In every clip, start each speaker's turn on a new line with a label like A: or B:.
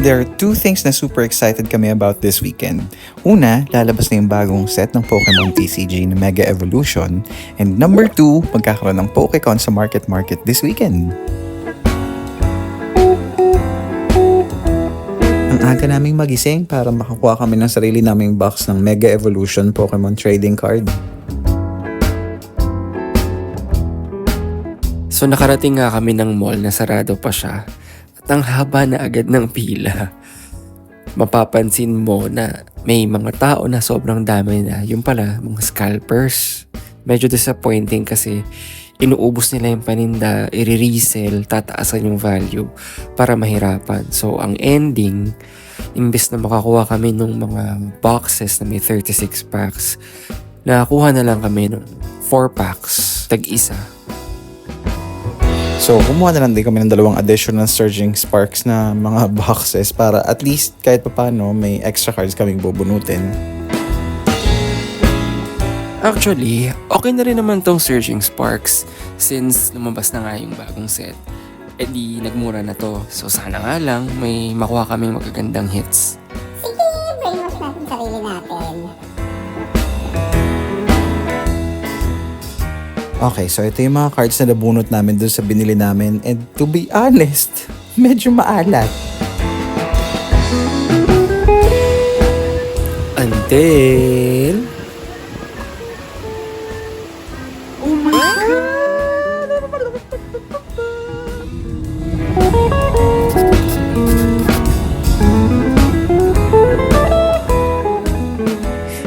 A: There are two things na super excited kami about this weekend. Una, lalabas na yung bagong set ng Pokemon TCG na Mega Evolution. And number two, magkakaroon ng Pokecon sa Market this weekend. Ang aga naming magising para makakuha kami ng sarili naming box ng Mega Evolution Pokemon Trading Card.
B: So nakarating nga kami ng mall na sarado pa siya at ang haba na agad ng pila. Mapapansin mo na may mga tao na sobrang dami na, yung pala mga scalpers. Medyo disappointing kasi inuubos nila yung paninda, i-resell, tataasan yung value para mahirapan. So ang ending, imbes na makakuha kami ng mga boxes na may 36 packs, nakakuha na lang kami ng 4 packs, tag-isa.
A: So, kumuha na lang din kami ng 2 additional Surging Sparks na mga boxes para at least kahit papano may extra cards kaming bubunutin.
B: Actually, okay na rin naman tong Surging Sparks since lumabas na nga yung bagong set. E di nagmura na to. So sana nga lang may makuha kaming magagandang hits.
C: Sige, brainwash natin sarili natin.
A: Okay, so ito yung mga cards na nabunot namin dun sa binili namin. And to be honest, medyo maalat.
B: Until... Oh my God!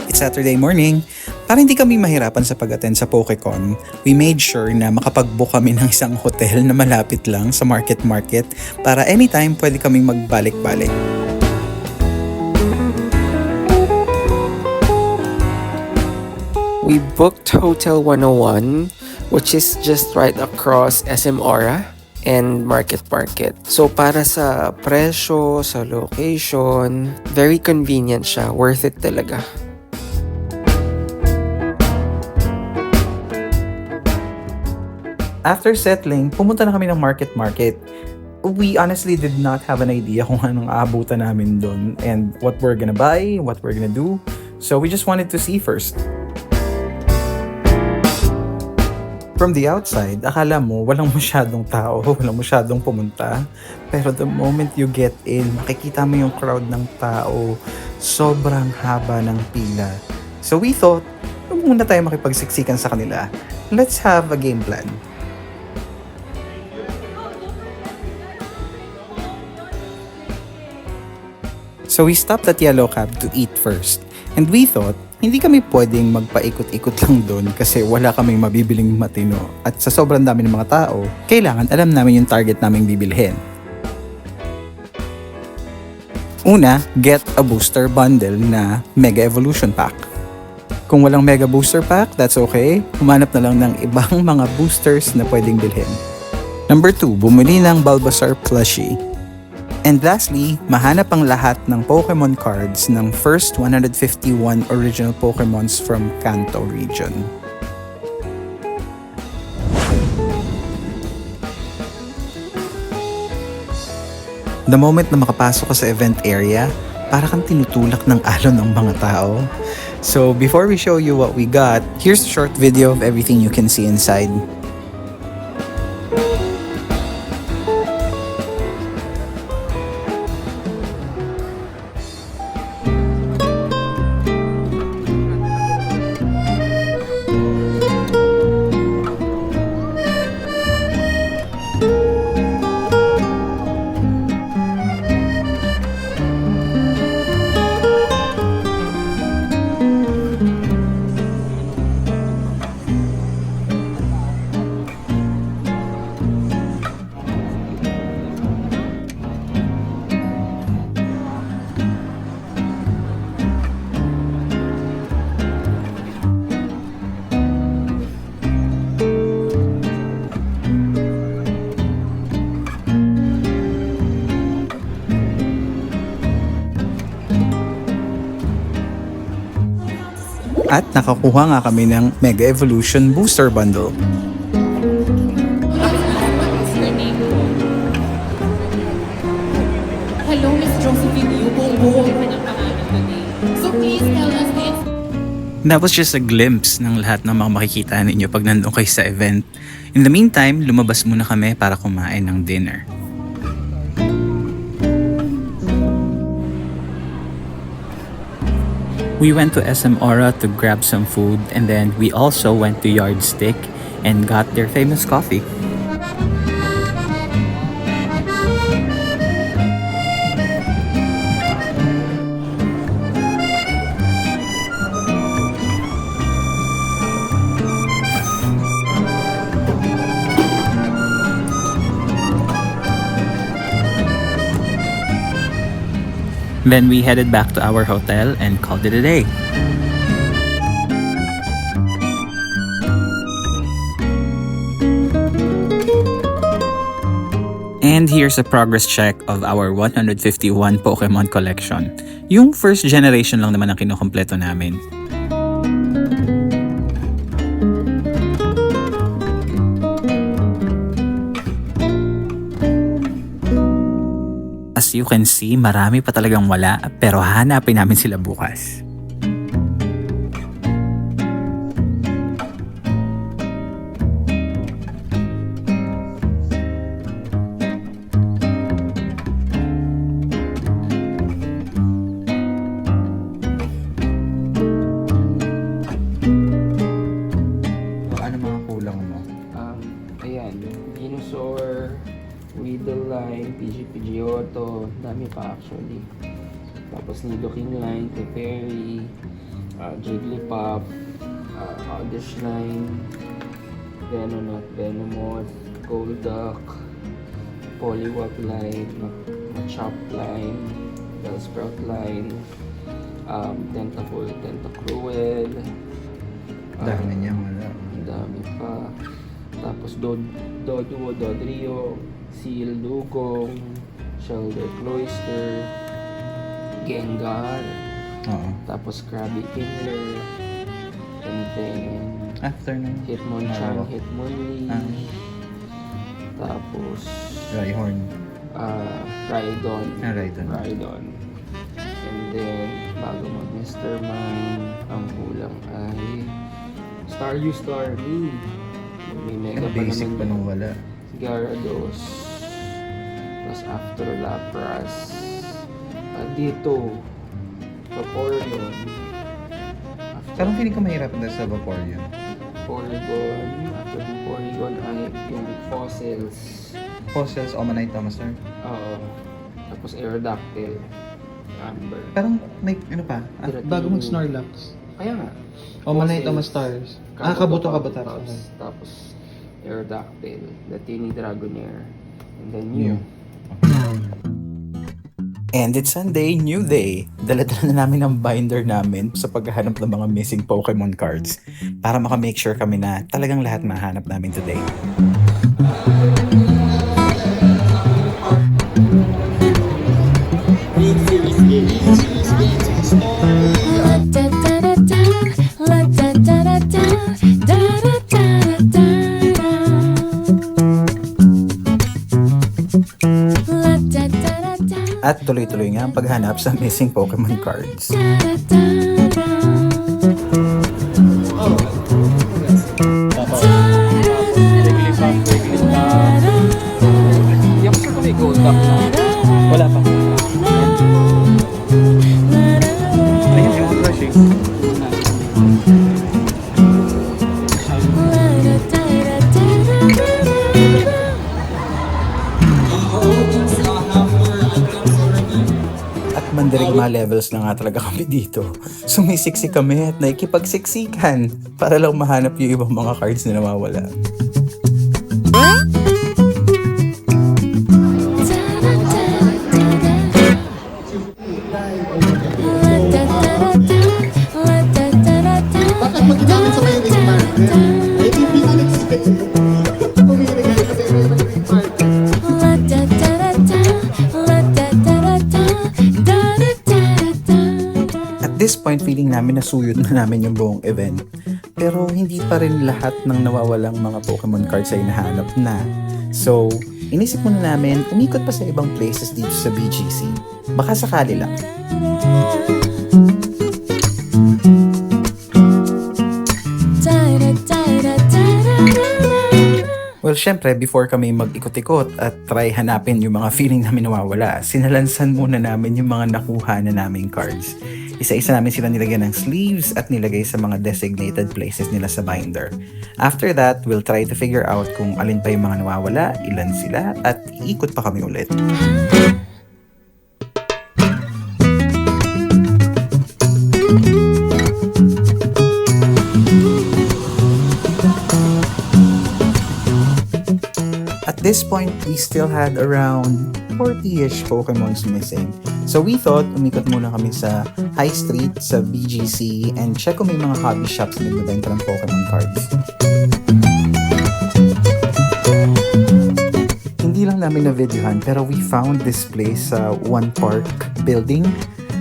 A: It's Saturday morning. Para hindi kami mahirapan sa pag-attend sa Pokecon, we made sure na makapag-book kami ng isang hotel na malapit lang sa market para anytime pwede kaming magbalik-balik.
B: We booked Hotel 101, which is just right across SM Aura and Market. So para sa presyo, sa location, very convenient siya. Worth it talaga.
A: After settling, pumunta na kami ng market. We honestly did not have an idea kung anong aabutan namin doon and what we're gonna buy, what we're gonna do. So we just wanted to see first. From the outside, akala mo walang masyadong tao, walang masyadong pumunta. Pero the moment you get in, makikita mo yung crowd ng tao. Sobrang haba ng pila. So we thought, huwag muna tayo makipagsiksikan sa kanila. Let's have a game plan. So we stopped at Yellow Cab to eat first. And we thought, hindi kami pwedeng magpaikot-ikot lang doon kasi wala kaming mabibiling matino. At sa sobrang dami ng mga tao, kailangan alam namin yung target naming bibilhin. Una, get a booster bundle na Mega Evolution Pack. Kung walang Mega Booster Pack, that's okay. Humanap na lang ng ibang mga boosters na pwedeng bilhin. Number 2, bumili ng Bulbasaur plushie. And lastly, mahanap ang lahat ng Pokemon cards ng first 151 original Pokemons from Kanto region. The moment na makapasok ka sa event area, para kang tinutulak ng alon ng mga tao. So before we show you what we got, here's a short video of everything you can see inside. At nakakuha nga kami ng Mega Evolution Booster Bundle.
C: Hello, Miss Jo.
A: That was just a glimpse ng lahat ng mga makikita ninyo pag nandun kayo sa event. In the meantime, lumabas muna kami para kumain ng dinner. We went to SM Aura to grab some food, and then we also went to Yardstick and got their famous coffee. Then we headed back to our hotel and called it a day. And here's a progress check of our 151 Pokemon collection. Yung first generation lang naman ang kinukompleto namin. As you can see, marami pa talagang wala, pero hanapin namin sila bukas. Ano mga kulang mo?
B: Ayan, Venusaur, Weedle Pidgeotto, dami pa actually. Tapos Nidoking line, Teferi, Jigglypuff, Oddish line, Venomoth, Golduck, Poliwag line, Machop line, Bellsprout line, Tentacruel.
A: Dami niya wala.
B: Ang dami pa. Tapos Dodrio, Seal Dugong, Shelder Cloyster, Gengar,
A: Oo.
B: tapos Krabby Kingler, and then
A: After nung
B: Hitmonchan, Hitmonlee, tapos
A: Rhyhorn.
B: Rhydon,
A: Rhydon.
B: and then bago mag Mr. Mime, ang kulang ay Staryu Starmie. May mega pa
A: Basic
B: naman
A: pa nung wala.
B: Gyarados, plus after Lapras, dito, Vaporeon,
A: Parang feeling ko mahirap na sa Vaporeon.
B: Porygon, after Porygon ay yung fossils,
A: Fossils, Omanite, Tomaster.
B: oo, tapos Aerodactyl, Amber,
A: Parang may ano pa?
B: Dratini.
D: Bago mag Snorlax.
B: kaya nga,
D: Omanite,
B: Fossils,
D: Omastars. Kabuto.
B: tapos Aerodactyl, Latini Dragonair, and then Mew.
A: And it's Sunday, new day. Dala-dala na namin ang binder namin sa paghahanap ng mga missing Pokemon cards para makamake sure kami na talagang lahat mahanap namin today. At tuloy-tuloy nga ang paghanap sa missing Pokemon cards.
B: Hindi ako sure kung may Golduck na.
A: Wala pa. Ayun yung crushing. At mandirigma levels na nga talaga kami dito. Sumisiksik kami at nakikipagsiksikan para lang mahanap yung ibang mga cards na nawawala.
E: Bakit mo ginamit sa may ring marker? Ay, hindi ko nag-expect mo. Pumili kayo kasi may ring marker.
A: At this point, feeling namin nasuyod na namin yung buong event. Pero hindi pa rin lahat ng nawawalang mga Pokemon cards ay nahanap na. So, inisip muna namin umikot pa sa ibang places dito sa BGC. Baka sakali lang. Well, syempre, before kami mag-ikot-ikot at try hanapin yung mga feeling namin nawawala, sinalansan muna namin yung mga nakuha na naming cards. Isa-isa namin sila nilagyan ng sleeves at nilagay sa mga designated places nila sa binder. After that, we'll try to figure out kung alin pa yung mga nawawala, ilan sila, at ikot pa kami ulit. At this point, we still had around 40-ish Pokemons missing. So we thought, umikot muna kami sa High Street, sa BGC, and check kung may mga hobby shops na nagbebenta ng Pokemon cards. Hindi lang namin na-videohan, pero we found this place sa One Park building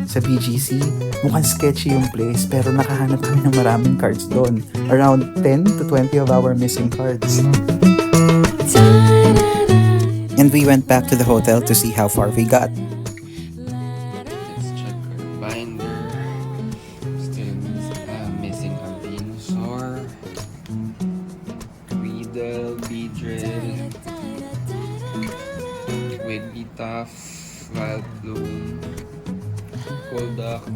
A: sa BGC. Mukhang sketchy yung place, pero nakahanap kami ng maraming cards doon. Around 10 to 20 of our missing cards. And we went back to the hotel to see how far we got.
B: Let's check our binder. Still missing a Venusaur, Weedle, Beedrill, Wigglytuff, Vileplume, Golduck,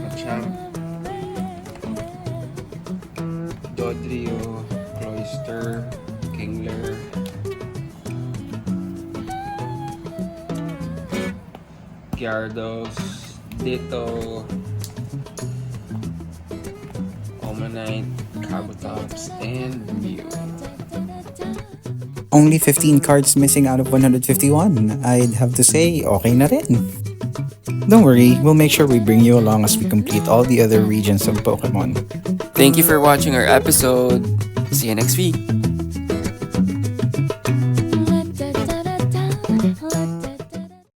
B: Machamp, Dodrio, Cloyster, Kingler, Gyarados, Ditto, Omanite, Kabutops, and Mew.
A: Only 15 cards missing out of 151. I'd have to say, okay na rin. Don't worry, we'll make sure we bring you along as we complete all the other regions of Pokemon.
B: Thank you for watching our episode. See you next week.